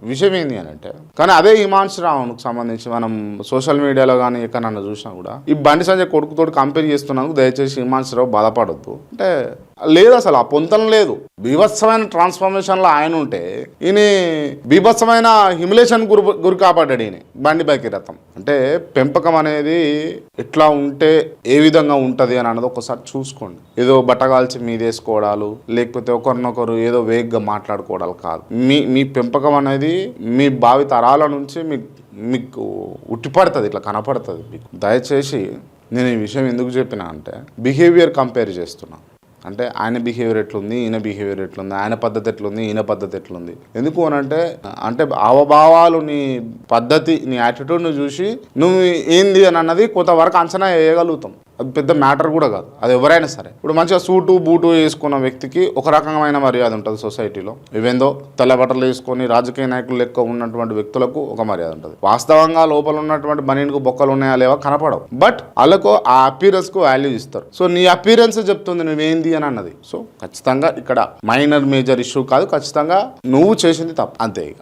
విషయం ఏంది అని అంటే, కానీ అదే హిమాంశు రావుకు సంబంధించి మనం సోషల్ మీడియాలో కానీ ఎక్కడన్నా చూసినా కూడా ఈ బండి సంజయ్ కొడుకుతోటి కంపేర్ చేస్తున్నందుకు దయచేసి హిమాంశు రావు బాధపడొద్దు. అంటే లేదు, అసలు ఆ పొంతన లేదు. బీభత్సమైన ట్రాన్స్ఫర్మేషన్లో ఆయన ఉంటే ఈయన బీభత్సమైన హిమిలేషన్ గురి కాపాడాడు ఈయన బండి భగీరథం. అంటే పెంపకం అనేది ఎట్లా ఉంటే ఏ విధంగా ఉంటుంది అని అన్నది ఒకసారి చూసుకోండి. ఏదో బట్టగాల్చి మీదేసుకోవడాలు, లేకపోతే ఒకరినొకరు ఏదో వేగ్గా మాట్లాడుకోవడాలు కాదు. మీ పెంపకం అనేది మీ భావి తరాల నుంచి మీకు ఉట్టిపడుతుంది, ఇట్లా కనపడుతుంది మీకు. దయచేసి నేను ఈ విషయం ఎందుకు చెప్పినా అంటే, బిహేవియర్ కంపేర్ చేస్తున్నా. అంటే ఆయన బిహేవియర్ ఎట్లుంది, ఈయన బిహేవియర్ ఎట్లుంది, ఆయన పద్ధతి ఎట్లుంది, ఈయన పద్ధతి ఎట్లుంది. ఎందుకు అనంటే, అంటే హావభావాలు, నీ పద్ధతి, నీ యాటిట్యూడ్ని చూసి నువ్వు ఏంది అని అన్నది కొంతవరకు అంచనా వేయగలుగుతాం. అది పెద్ద మ్యాటర్ కూడా కాదు, అది ఎవరైనా సరే. ఇప్పుడు మంచిగా సూటు బూటు వేసుకున్న వ్యక్తికి ఒక రకమైన మర్యాద ఉంటుంది సొసైటీలో. ఇవేందో తెల్ల బట్టలు వేసుకొని రాజకీయ నాయకులు లెక్క ఉన్నటువంటి వ్యక్తులకు ఒక మర్యాద ఉంటుంది. వాస్తవంగా లోపల ఉన్నటువంటి బనీన్కు బొక్కలు ఉన్నాయా లేవా కనపడవు, బట్ వాళ్ళకు ఆ అపీరెన్స్కు వాల్యూ ఇస్తారు. సో నీ అపీరెన్స్ చెప్తుంది నువ్వేంది అని అన్నది. సో ఖచ్చితంగా ఇక్కడ మైనర్ మేజర్ ఇష్యూ కాదు, ఖచ్చితంగా నువ్వు చేసింది తప్పు, అంతే.